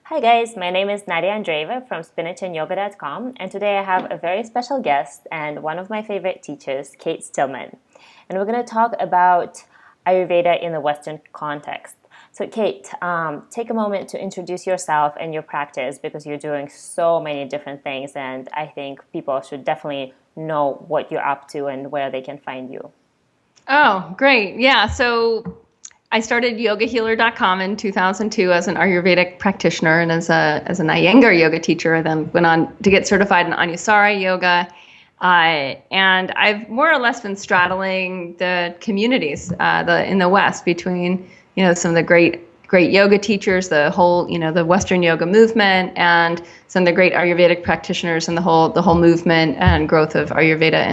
Hi guys, my name is Nadya Andreeva from spinachandyoga.com, and today I have a very special guest and one of my favorite teachers, Cate Stillman. And we're going to talk about Ayurveda in the Western context. So Cate, take a moment to introduce yourself and your practice because you're doing so many different things, and I think people should definitely know what you're up to and where they can find you. Oh, great. Yeah. So I started yogahealer.com in 2002 as an Ayurvedic practitioner and as an Iyengar yoga teacher. Then went on to get certified in Anusara yoga. And I've more or less been straddling the communities in the West between, some of the great yoga teachers, the whole, the Western yoga movement, and some of the great Ayurvedic practitioners and the whole movement and growth of Ayurveda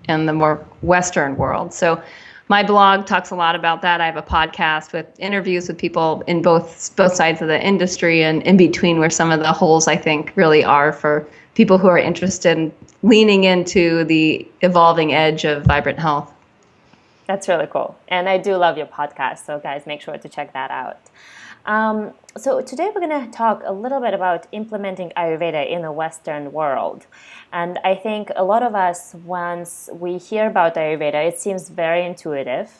in the more Western world. So my blog talks a lot about that. I have a podcast with interviews with people in both sides of the industry and in between, where some of the holes I think really are for people who are interested in leaning into the evolving edge of vibrant health. That's really cool. And I do love your podcast, so guys, make sure to check that out. So today we're going to talk a little bit about implementing Ayurveda in the Western world. And I think a lot of us, once we hear about Ayurveda, it seems very intuitive.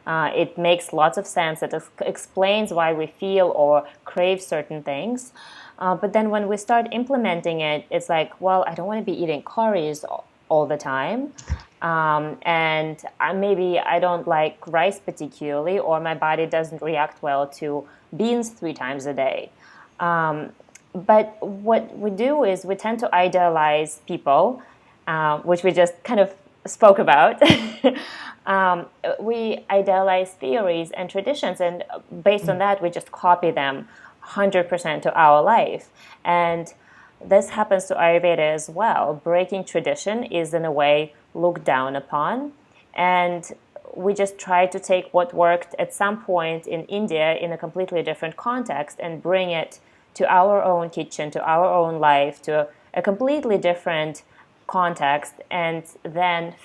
It makes lots of sense. It explains why we feel or crave certain things. But then when we start implementing it, it's like, well, I don't want to be eating curries all the time. And maybe I don't like rice particularly, or my body doesn't react well to beans 3 times a day. But what we do is we tend to idealize people, which we just kind of spoke about. We idealize theories and traditions, and based on that, we just copy them 100% to our life. And this happens to Ayurveda as well. Breaking tradition is, in a way, looked down upon. And we just try to take what worked at some point in India in a completely different context and bring it to our own kitchen, to our own life, to a completely different context, and then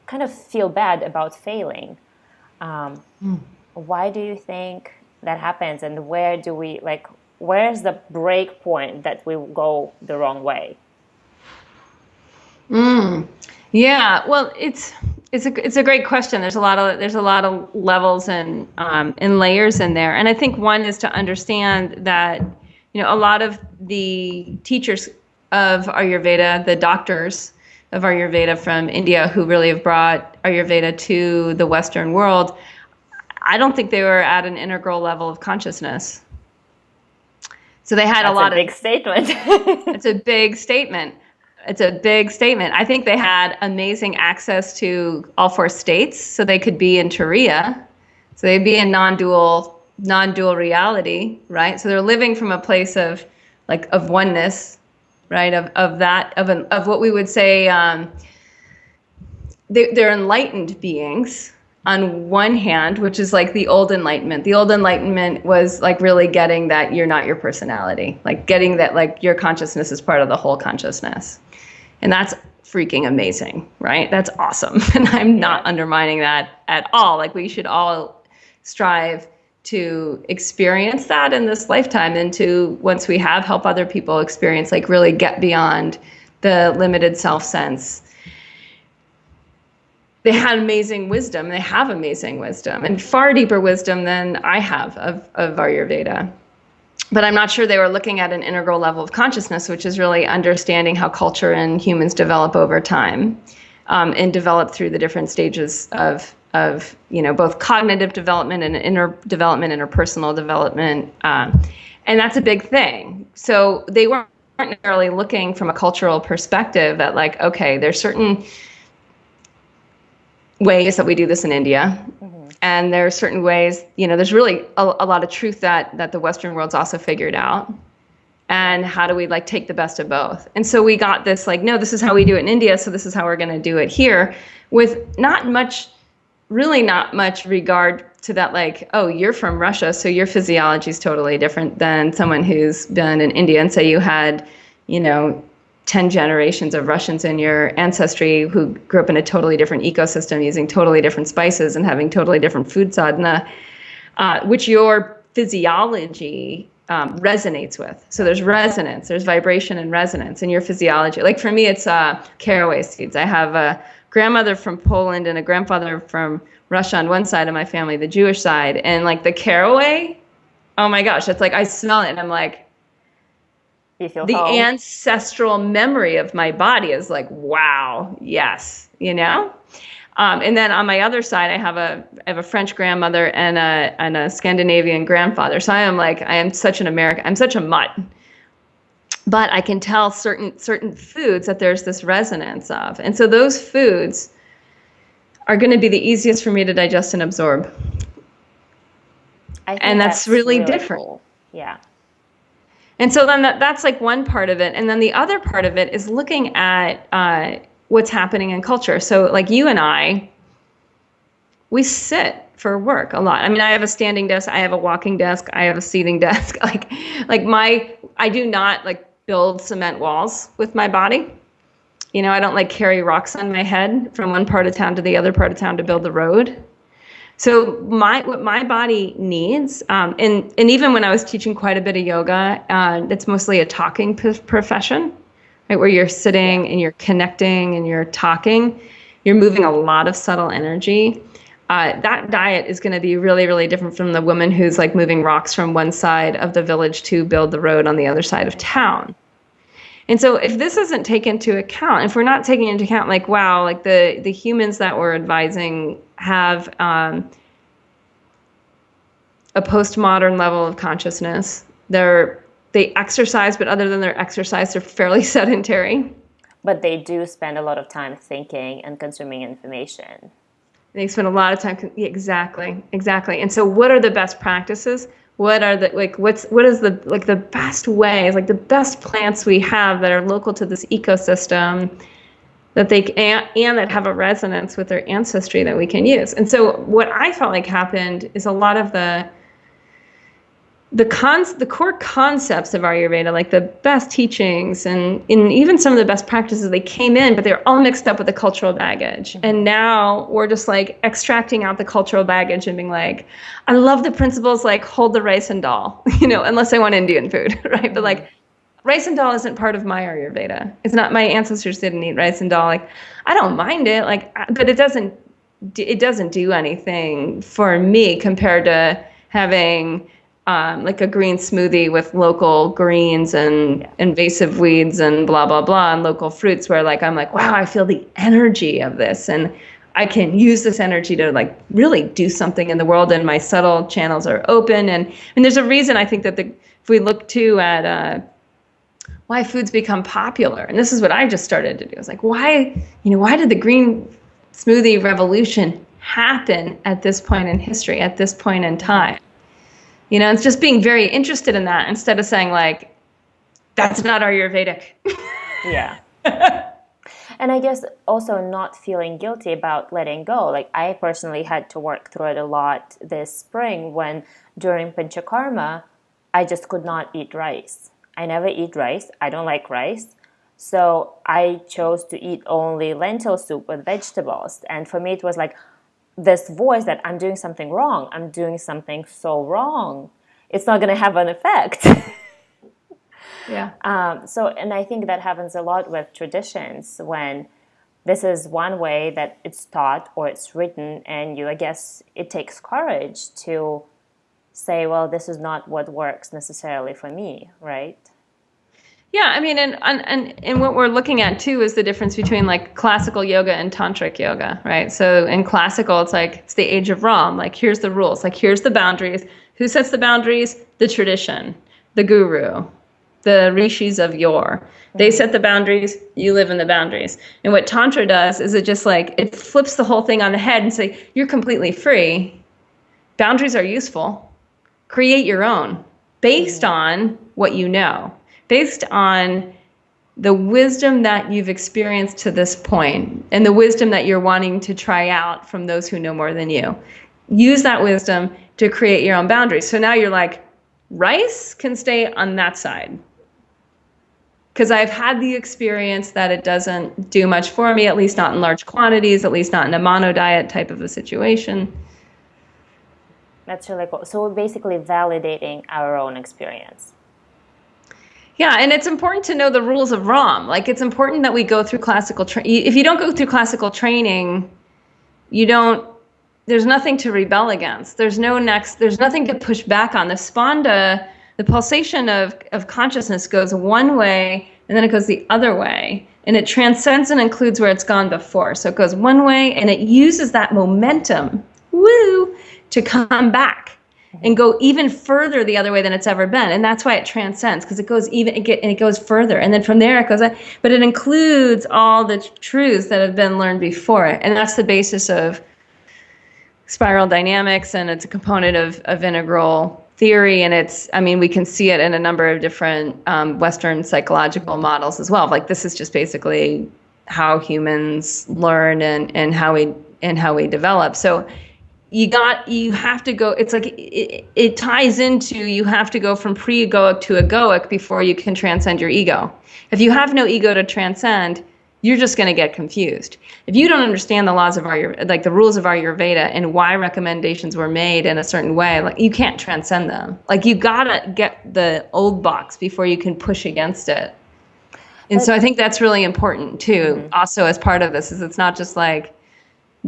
kind of feel bad about failing. Why do you think that happens, and where's the break point that we go the wrong way? Yeah, well, it's a great question. There's a lot of levels and layers in there, and I think one is to understand that a lot of the teachers of Ayurveda, the doctors of Ayurveda from India who really have brought Ayurveda to the Western world, I don't think they were at an integral level of consciousness. So they had That's a big statement. It's a big statement. It's a big statement. I think they had amazing access to all 4 states, so they could be in Turiya. So they'd be in non-dual reality, right? So they're living from a place of oneness, right? Of what we would say they're enlightened beings on one hand, which is like the old enlightenment. The old enlightenment was like really getting that you're not your personality, like getting that like your consciousness is part of the whole consciousness. And that's freaking amazing, right? That's awesome. And I'm not undermining that at all. Like we should all strive to experience that in this lifetime, and to, once we have, help other people experience, like really get beyond the limited self sense. They had amazing wisdom. They have amazing wisdom, and far deeper wisdom than I have of Ayurveda. But I'm not sure they were looking at an integral level of consciousness, which is really understanding how culture and humans develop over time, and develop through the different stages of both cognitive development and inner development, interpersonal development, and that's a big thing. So they weren't necessarily looking from a cultural perspective at like, okay, there's certain ways that we do this in India. And there are certain ways, there's really a lot of truth that the Western world's also figured out. And how do we take the best of both? And so we got this no, this is how we do it in India, so this is how we're going to do it here, with really not much regard to that, oh, you're from Russia, so your physiology is totally different than someone who's been in India, and say you had, 10 generations of Russians in your ancestry who grew up in a totally different ecosystem, using totally different spices and having totally different food sadhana, which your physiology resonates with. So there's resonance, there's vibration and resonance in your physiology. Like for me, it's caraway seeds. I have a grandmother from Poland and a grandfather from Russia on one side of my family, the Jewish side. And like the caraway, oh my gosh, it's like I smell it and I'm like, You feel the home. ancestral memory of my body is like, wow, yes, you know? And then on my other side, I have a French grandmother and a Scandinavian grandfather. So I am such an American. I'm such a mutt. But I can tell certain foods that there's this resonance of. And so those foods are going to be the easiest for me to digest and absorb. I think And that's really different. Cool. Yeah. And so then that's like one part of it. And then the other part of it is looking at what's happening in culture. So like you and I, we sit for work a lot. I mean, I have a standing desk, I have a walking desk, I have a seating desk. I do not like build cement walls with my body. You know, I don't like carry rocks on my head from one part of town to the other part of town to build the road. So what my body needs, and even when I was teaching quite a bit of yoga, it's mostly a talking profession, right? Where you're sitting and you're connecting and you're talking, you're moving a lot of subtle energy. That diet is going to be really, really different from the woman who's like moving rocks from one side of the village to build the road on the other side of town. And so if this isn't taken into account, if we're not taking into account like, wow, like the humans that we're advising have a postmodern level of consciousness. They exercise, but other than their exercise, they're fairly sedentary. But they do spend a lot of time thinking and consuming information. They spend a lot of time. Exactly. And so what are the best practices? What are what is the best ways, like the best plants we have that are local to this ecosystem that and that have a resonance with their ancestry that we can use. And so what I felt like happened is a lot of the core concepts of Ayurveda, like the best teachings and even some of the best practices, they came in, but they're all mixed up with the cultural baggage. And now we're just like extracting out the cultural baggage and being like, I love the principles like hold the rice and dal, you know, unless I want Indian food, right? But like rice and dal isn't part of my Ayurveda. It's not, my ancestors didn't eat rice and dal. Like, I don't mind it, like, but it doesn't do anything for me compared to having like a green smoothie with local greens and invasive weeds and blah, blah, blah, and local fruits where like, I'm like, wow, I feel the energy of this. And I can use this energy to like really do something in the world, and my subtle channels are open. And there's a reason I think that if we look too at why foods become popular, and this is what I just started to do. I was like, why did the green smoothie revolution happen at this point in history, at this point in time? You know, it's just being very interested in that instead of saying like, that's not Ayurvedic. Yeah. And I guess also not feeling guilty about letting go. Like I personally had to work through it a lot this spring when during Panchakarma, I just could not eat rice. I never eat rice. I don't like rice. So I chose to eat only lentil soup with vegetables. And for me, it was like, this voice that I'm doing something wrong. I'm doing something so wrong. It's not going to have an effect. Yeah. And I think that happens a lot with traditions when this is one way that it's taught or it's written, and I guess it takes courage to say, well, this is not what works necessarily for me, right? Yeah, I mean, and what we're looking at too is the difference between like classical yoga and tantric yoga, right? So in classical, it's like it's the age of Ram. Like here's the rules, like here's the boundaries. Who sets the boundaries? The tradition, the guru, the rishis of yore. They set the boundaries. You live in the boundaries. And what tantra does is it just like it flips the whole thing on the head and say you're completely free. Boundaries are useful. Create your own based on what you know. Based on the wisdom that you've experienced to this point and the wisdom that you're wanting to try out from those who know more than you. Use that wisdom to create your own boundaries. So now you're like, rice can stay on that side. Because I've had the experience that it doesn't do much for me, at least not in large quantities, at least not in a mono diet type of a situation. That's really cool. So we're basically validating our own experience. Yeah, and it's important to know the rules of ROM. Like, it's important that we go through classical training. If you don't go through classical training, you don't, there's nothing to rebel against. There's nothing to push back on. The spanda, the pulsation of consciousness goes one way and then it goes the other way. And it transcends and includes where it's gone before. So it goes one way and it uses that momentum, to come back and go even further the other way than it's ever been. And that's why it transcends, because it goes further. And then from there it goes, but it includes all the truths that have been learned before it. And that's the basis of spiral dynamics, and it's a component of integral theory. And we can see it in a number of different Western psychological models as well. Like, this is just basically how humans learn and how we develop. So you have to go, it's like, it ties into, you have to go from pre-egoic to egoic before you can transcend your ego. If you have no ego to transcend, you're just going to get confused. If you don't understand the laws of the rules of Ayurveda and why recommendations were made in a certain way, like, you can't transcend them. Like, you gotta get the old box before you can push against it. And so I think that's really important too. Also, as part of this, is it's not just like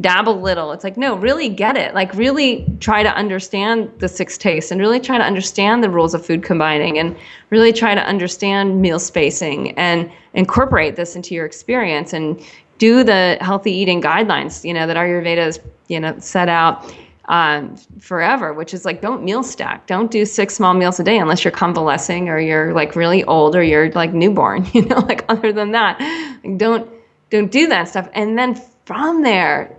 dabble little. It's like, no, really get it. Like, really try to understand the six tastes, and really try to understand the rules of food combining, and really try to understand meal spacing, and incorporate this into your experience, and do the healthy eating guidelines, that Ayurveda has, set out forever, which is like, don't meal stack. Don't do 6 small meals a day unless you're convalescing or you're like really old or you're like newborn, like, other than that, like, don't do that stuff. And then from there,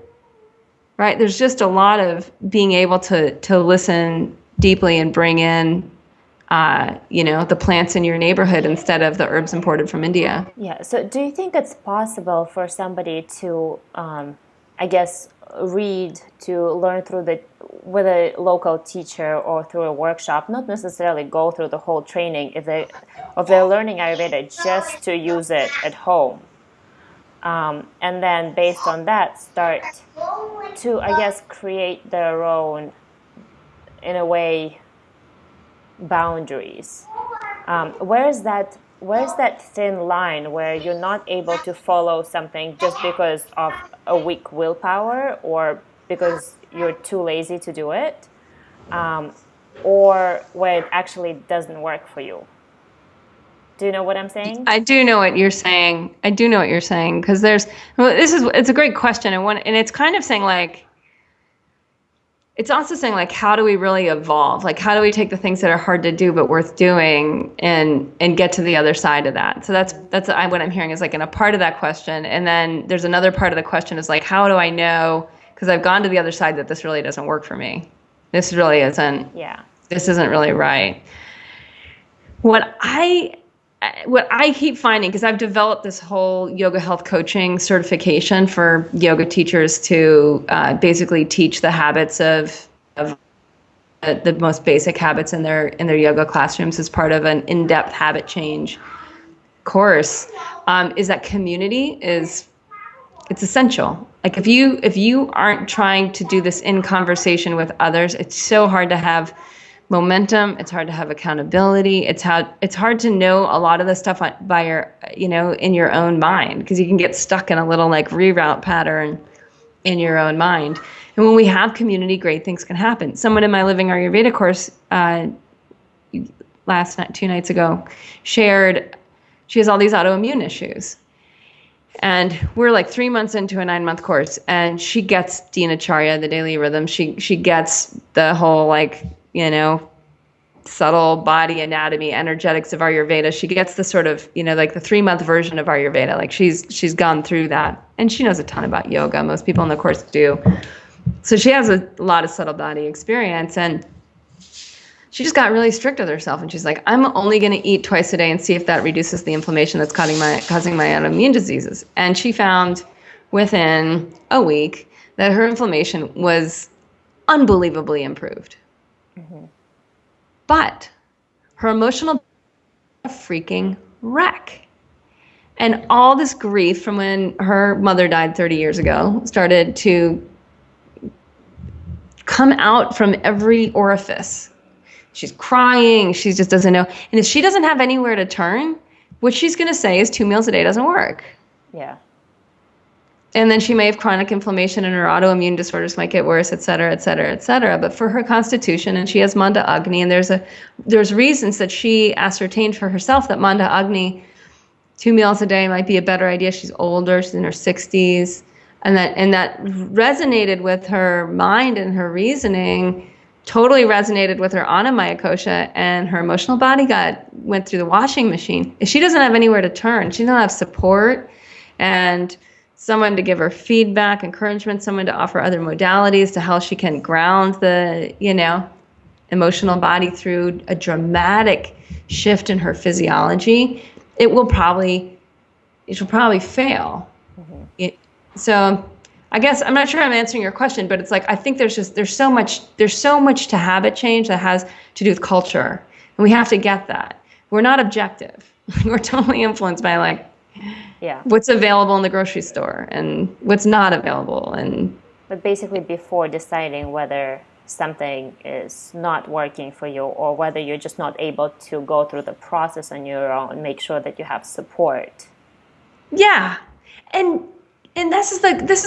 right, there's just a lot of being able to listen deeply and bring in, the plants in your neighborhood instead of the herbs imported from India. Yeah. So do you think it's possible for somebody to, read, to learn with a local teacher or through a workshop, not necessarily go through the whole training, if they're learning Ayurveda, just to use it at home? And then based on that, start to, create their own, in a way, boundaries. Where's that thin line where you're not able to follow something just because of a weak willpower, or because you're too lazy to do it, or where it actually doesn't work for you? Do you know what I'm saying? I do know what you're saying. Because it's a great question. And it's kind of saying, like, it's also saying, like, how do we really evolve? Like, how do we take the things that are hard to do but worth doing and get to the other side of that? So that's what I'm hearing is, like, in a part of that question. And then there's another part of the question is, like, how do I know, because I've gone to the other side, that this really doesn't work for me? This really isn't. Yeah. This isn't really right. What I keep finding, because I've developed this whole yoga health coaching certification for yoga teachers to basically teach the habits of the most basic habits in their yoga classrooms as part of an in-depth habit change course, is that community it's essential. Like, if you aren't trying to do this in conversation with others, it's so hard to have momentum. It's hard to have accountability. It's hard to know a lot of the stuff by your, in your own mind, because you can get stuck in a little, like, reroute pattern in your own mind. And when we have community, great things can happen. Someone in my Living Ayurveda course 2 nights ago shared she has all these autoimmune issues. And we're like 3 months into a 9-month course, and she gets Dinacharya, the daily rhythm. She gets the whole, like, subtle body anatomy, energetics of Ayurveda. She gets the sort of, like the 3-month version of Ayurveda. Like, she's gone through that, and she knows a ton about yoga. Most people in the course do. So she has a lot of subtle body experience, and she just got really strict with herself. And she's like, I'm only going to eat twice a day and see if that reduces the inflammation that's causing my autoimmune diseases. And she found within a week that her inflammation was unbelievably improved. Mm-hmm. But her emotional a freaking wreck. And all this grief from when her mother died 30 years ago started to come out from every orifice. She's crying. She just doesn't know. And if she doesn't have anywhere to turn, what she's going to say is 2 meals a day doesn't work. Yeah. And then she may have chronic inflammation and her autoimmune disorders might get worse, et cetera, et cetera, et cetera. But for her constitution, and she has Manda Agni, and there's reasons that she ascertained for herself that Manda Agni, 2 meals a day might be a better idea. She's older, she's in her 60s. And that resonated with her mind and her reasoning, totally resonated with her Anamaya kosha, and her emotional body went through the washing machine. If she doesn't have anywhere to turn, she doesn't have support and someone to give her feedback, encouragement, someone to offer other modalities to how she can ground the, emotional body through a dramatic shift in her physiology, she'll probably fail. Mm-hmm. So I guess I'm not sure I'm answering your question, but it's like, I think there's so much to habit change that has to do with culture. And we have to get that. We're not objective. We're totally influenced by what's available in the grocery store and what's not available. But basically before deciding whether something is not working for you or whether you're just not able to go through the process on your own, make sure that you have support. Yeah. And this is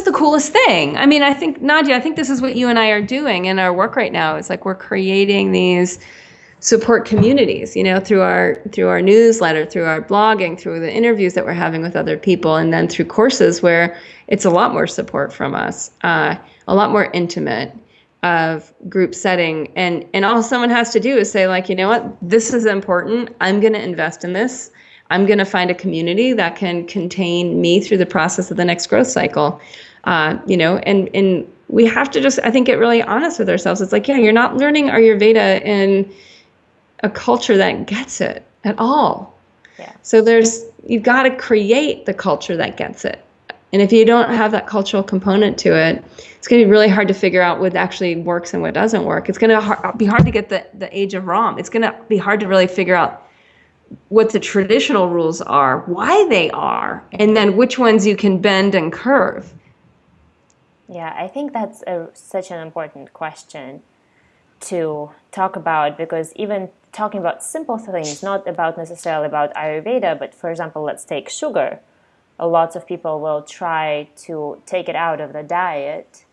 the coolest thing. I mean, I think, Nadya, this is what you and I are doing in our work right now. It's like we're creating these support communities, through our newsletter, through our blogging, through the interviews that we're having with other people, and then through courses where it's a lot more support from us, a lot more intimate of group setting. And all someone has to do is say, you know what, this is important. I'm going to invest in this. I'm going to find a community that can contain me through the process of the next growth cycle, and we have to just, I think, get really honest with ourselves. It's like, you're not learning Ayurveda in a culture that gets it at all. Yeah. So you've got to create the culture that gets it. And if you don't have that cultural component to it, it's going to be really hard to figure out what actually works and what doesn't work. It's going to be hard to get the age of Ram. It's going to be hard to really figure out what the traditional rules are, why they are, and then which ones you can bend and curve. Yeah, I think that's such an important question to talk about, because even talking about simple things, not necessarily about Ayurveda, but for example, let's take sugar. Lots of people will try to take it out of the diet,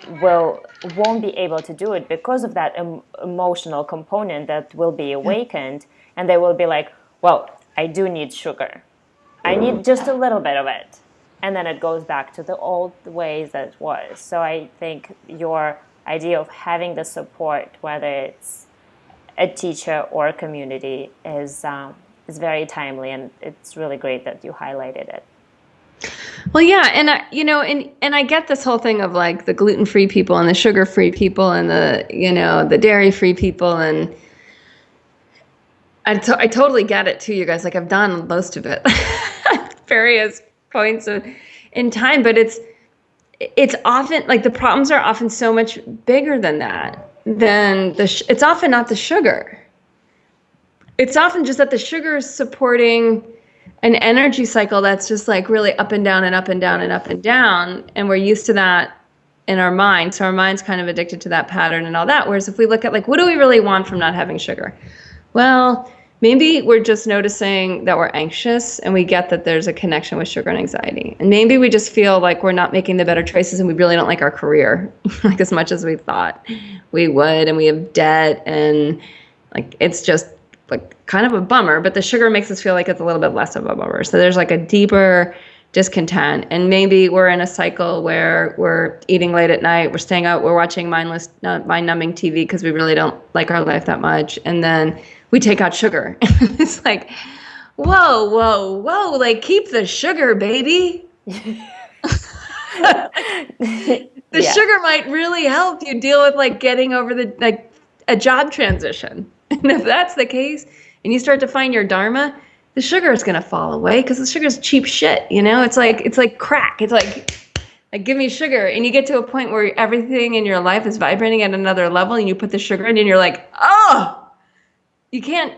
won't be able to do it because of that emotional component that will be awakened, and they will be like, well, I do need sugar. I need just a little bit of it. And then it goes back to the old ways that it was. So I think your idea of having the support, whether it's a teacher or a community, is very timely, and it's really great that you highlighted it. Well, yeah, and I get this whole thing of the gluten-free people and the sugar-free people and the dairy-free people, and I totally get it too, you guys. I've done most of it at various points in time, but it's often the problems are often so much bigger than that. It's often not the sugar. It's often just that the sugar is supporting an energy cycle that's just really up and down and up and down and up and down, and we're used to that in our mind. So our mind's kind of addicted to that pattern and all that. Whereas if we look at what do we really want from not having sugar? Well, maybe we're just noticing that we're anxious and we get that there's a connection with sugar and anxiety. And maybe we just feel like we're not making the better choices and we really don't like our career as much as we thought we would. And we have debt and it's just kind of a bummer, but the sugar makes us feel like it's a little bit less of a bummer. So there's a deeper discontent. And maybe we're in a cycle where we're eating late at night, we're staying out, we're watching mind-numbing TV because we really don't like our life that much. And then we take out sugar. It's whoa, keep the sugar, baby. The sugar might really help you deal with getting over a job transition. And if that's the case, and you start to find your dharma, the sugar is going to fall away because the sugar is cheap shit. It's like crack. It's like give me sugar. And you get to a point where everything in your life is vibrating at another level, and you put the sugar in and you're you can't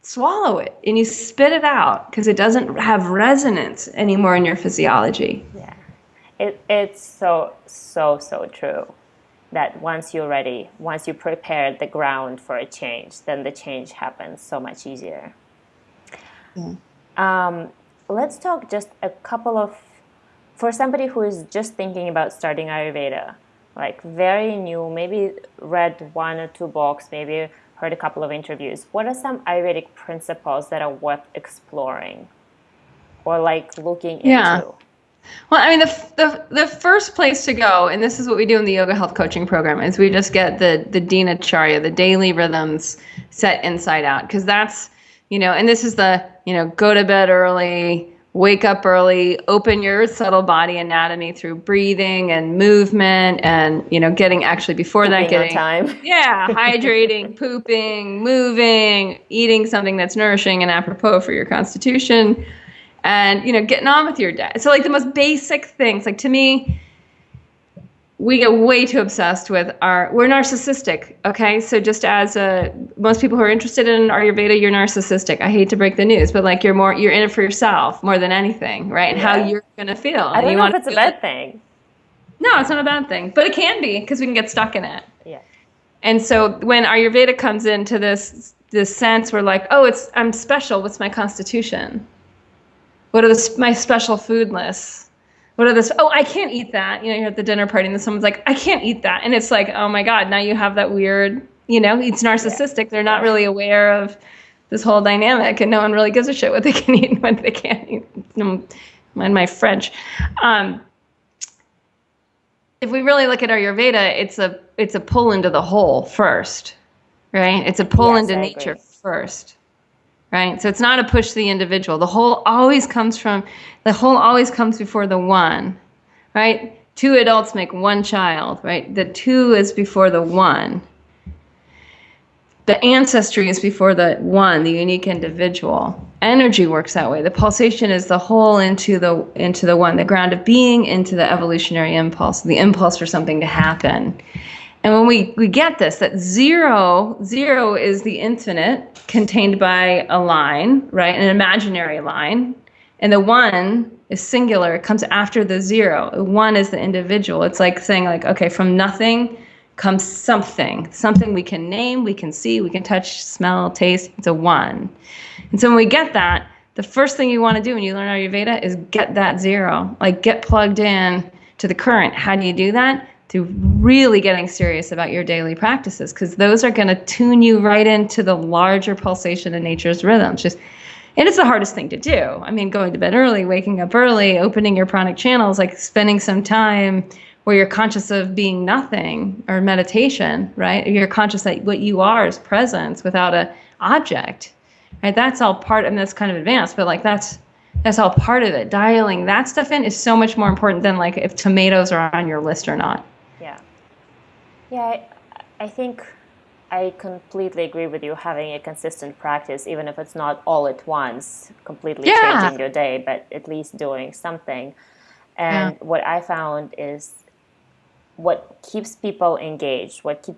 swallow it, and you spit it out because it doesn't have resonance anymore in your physiology. Yeah, it's so true. that once you're ready, once you prepare the ground for a change, then the change happens so much easier. Let's talk just a couple of, for somebody who is just thinking about starting Ayurveda, like very new, maybe read 1 or 2 books, maybe heard a couple of interviews. What are some Ayurvedic principles that are worth exploring or like looking into? Well, I mean, the first place to go, and this is what we do in the yoga health coaching program, is we just get the dinacharya, the daily rhythms set inside out. Because that's, and this is the, go to bed early, wake up early, open your subtle body anatomy through breathing and movement and, getting actually before that, getting on time. Hydrating, pooping, moving, eating something that's nourishing and apropos for your constitution. And, getting on with your day. So like the most basic things, like to me, we get way too obsessed with we're narcissistic. Okay. So just as most people who are interested in Ayurveda, you're narcissistic. I hate to break the news, but like you're in it for yourself more than anything. Right. And how you're going to feel. I don't know if it's a bad thing. No, it's not a bad thing, but it can be because we can get stuck in it. Yeah. And so when Ayurveda comes into this sense, we're like, I'm special. What's my constitution? What are my special food lists? What are this? Oh, I can't eat that. You're at the dinner party and someone's like, I can't eat that. And it's like, oh my God, now you have that weird, it's narcissistic. Yeah. They're not really aware of this whole dynamic and no one really gives a shit what they can eat and what they can't eat. Mind my French. If we really look at Ayurveda, it's a pull into the whole first, right? It's a pull into nature first. Right? So it's not a push to the individual. The whole always comes before the one, right? 2 adults make 1 child, right? The 2 is before the 1. The ancestry is before the 1, the unique individual. Energy works that way. The pulsation is the whole into the 1, the ground of being into the evolutionary impulse, the impulse for something to happen. And when we get this, that zero is the infinite contained by a line, right? An imaginary line. And the 1 is singular. It comes after the 0. The 1 is the individual. It's like saying like, okay, from nothing comes something we can name, we can see, we can touch, smell, taste. It's a 1. And so when we get that, the first thing you want to do when you learn Ayurveda is get that 0, like get plugged in to the current. How do you do that? Through really getting serious about your daily practices, because those are going to tune you right into the larger pulsation of nature's rhythms. And it's the hardest thing to do. I mean, going to bed early, waking up early, opening your pranic channels, like spending some time where you're conscious of being nothing, or meditation, right? You're conscious that what you are is presence without an object, right? That's all part, and that's kind of advanced, but like that's all part of it. Dialing that stuff in is so much more important than like if tomatoes are on your list or not. Yeah, I think I completely agree with you. Having a consistent practice, even if it's not all at once, completely changing your day, but at least doing something. And what I found is what keeps people engaged, what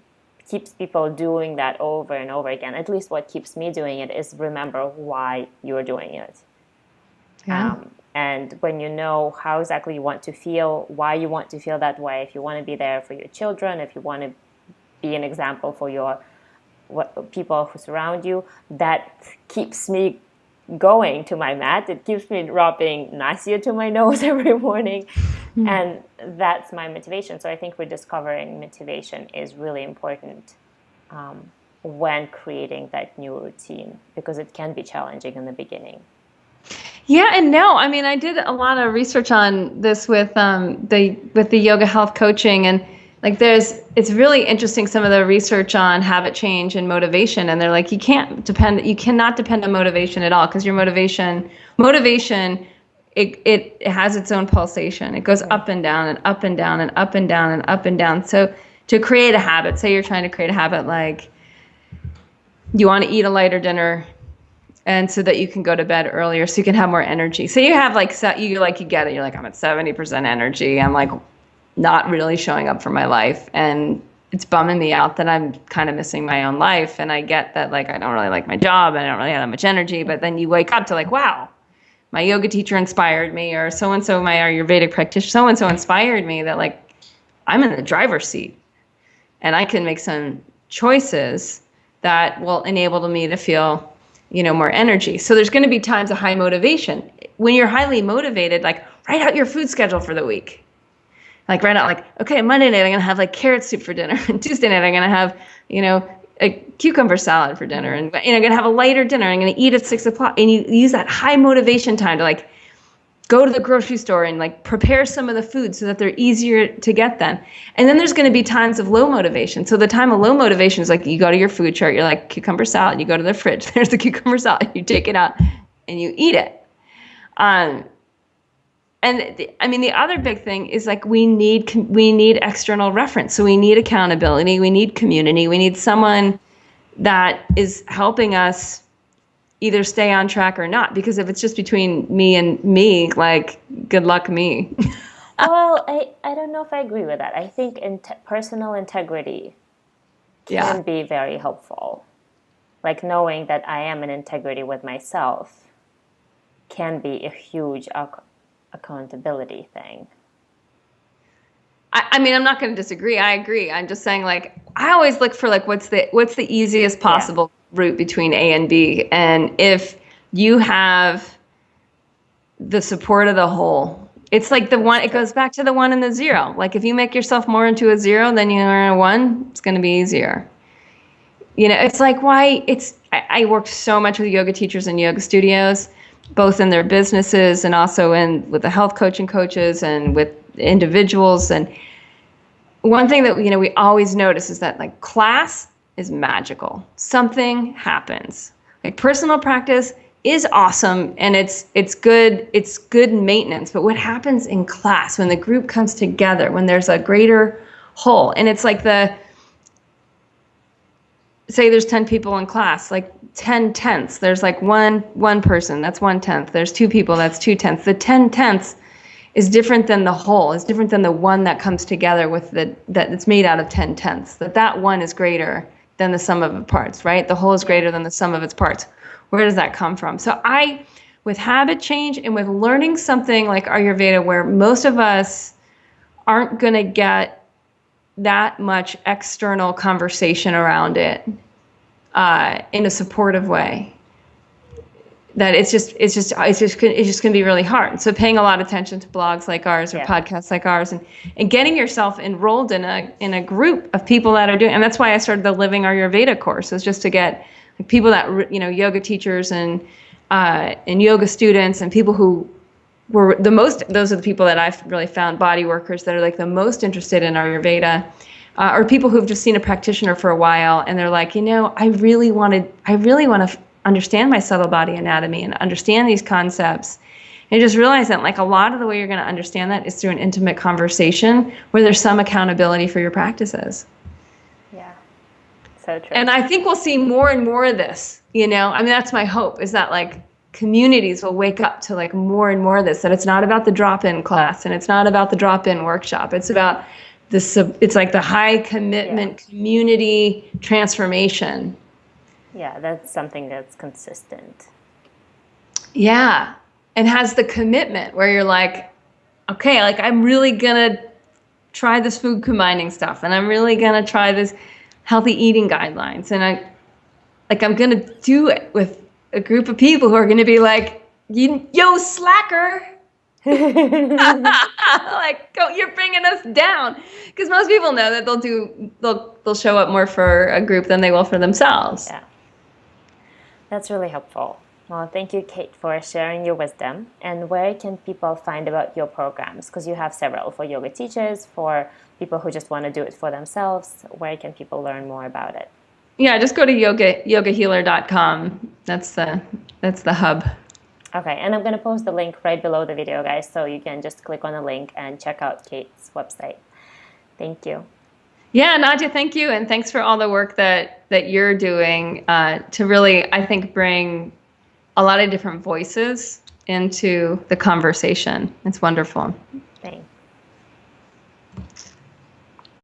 keeps people doing that over and over again, at least what keeps me doing it, is remember why you're doing it. And when you know how exactly you want to feel, why you want to feel that way, if you want to be there for your children, if you want to be an example for people who surround you, that keeps me going to my mat. It keeps me dropping Nadya to my nose every morning. And that's my motivation. So I think rediscovering motivation is really important when creating that new routine, because it can be challenging in the beginning. Yeah, and no, I mean, I did a lot of research on this with the yoga health coaching, and like it's really interesting, some of the research on habit change and motivation, and they're like, you cannot depend on motivation at all, because your motivation, it has its own pulsation. It goes up and down and up and down and up and down and up and down. So to create a habit, say you're trying to create a habit like you want to eat a lighter dinner, and so that you can go to bed earlier, so you can have more energy. So you have you get it. You're like, I'm at 70% energy. I'm like not really showing up for my life, and it's bumming me out that I'm kind of missing my own life. And I get that, like, I don't really like my job, and I don't really have that much energy. But then you wake up to like, wow, my yoga teacher inspired me, or so and so, my Ayurvedic practitioner, so and so inspired me, that like I'm in the driver's seat. and I can make some choices that will enable me to feel, more energy. So there's going to be times of high motivation. When you're highly motivated, like write out your food schedule for the week. Like write out like, okay, Monday night I'm going to have like carrot soup for dinner, and Tuesday night I'm going to have, a cucumber salad for dinner, and I'm going to have a lighter dinner. I'm going to eat at 6:00, and you use that high motivation time to like go to the grocery store and like prepare some of the food so that they're easier to get then. And then there's going to be times of low motivation. So the time of low motivation is like you go to your food chart, you're like cucumber salad, you go to the fridge, there's the cucumber salad, you take it out and you eat it. The other big thing is like we need external reference. So we need accountability, we need community, we need someone that is helping us either stay on track or not. Because if it's just between me and me, like good luck me. Well, I don't know if I agree with that. I think personal integrity can be very helpful. Like knowing that I am in integrity with myself can be a huge accountability thing. I'm not going to disagree. I agree. I'm just saying, like, I always look for like what's the easiest possible route between A and B, and if you have the support of the whole, it's like the one. It goes back to the 1 and the 0. Like if you make yourself more into a 0 than you are a 1, it's going to be easier. It's like why I worked so much with yoga teachers and yoga studios, both in their businesses and also with the health coaching coaches and with individuals. And one thing that we always notice is that like class is magical. Something happens. Like personal practice is awesome and it's good maintenance. But what happens in class when the group comes together, when there's a greater whole, and it's like say there's 10 people in class, like 10 tenths. There's like one person, that's 1/10. There's 2 people, that's 2/10. The 10 tenths is different than the whole. It's different than the one that comes together with that it's made out of 10 tenths. That one is greater than the sum of its parts, right? The whole is greater than the sum of its parts. Where does that come from? So with habit change and with learning something like Ayurveda, where most of us aren't going to get that much external conversation around it in a supportive way, that it's just going to be really hard. So paying a lot of attention to blogs like ours or podcasts like ours, and getting yourself enrolled in a group of people that are doing, and that's why I started the Living Ayurveda course, is just to get people that yoga teachers and yoga students and people who were those are the people that I've really found, body workers that are like the most interested in Ayurveda, or people who've just seen a practitioner for a while and they're like, I really want to understand my subtle body anatomy and understand these concepts, and just realize that like a lot of the way you're going to understand that is through an intimate conversation where there's some accountability for your practices. Yeah, so true. And I think we'll see more and more of this. That's my hope, is that like communities will wake up to like more and more of this, that it's not about the drop-in class and it's not about the drop-in workshop. It's about this. It's like the high commitment community transformation. Yeah, that's something that's consistent. Yeah, and has the commitment where you're like, okay, like I'm really gonna try this food combining stuff, and I'm really gonna try this healthy eating guidelines, and I'm gonna do it with a group of people who are gonna be like, yo, slacker. Like, go, you're bringing us down. Because most people know that they'll show up more for a group than they will for themselves. Yeah. That's really helpful. Well, thank you, Cate, for sharing your wisdom. And where can people find about your programs? Because you have several for yoga teachers, for people who just want to do it for themselves. Where can people learn more about it? Yeah, just go to yogahealer.com. That's the hub. Okay, and I'm going to post the link right below the video, guys, so you can just click on the link and check out Cate's website. Thank you. Yeah, Nadya, thank you, and thanks for all the work that you're doing to really, I think, bring a lot of different voices into the conversation. It's wonderful. Thanks.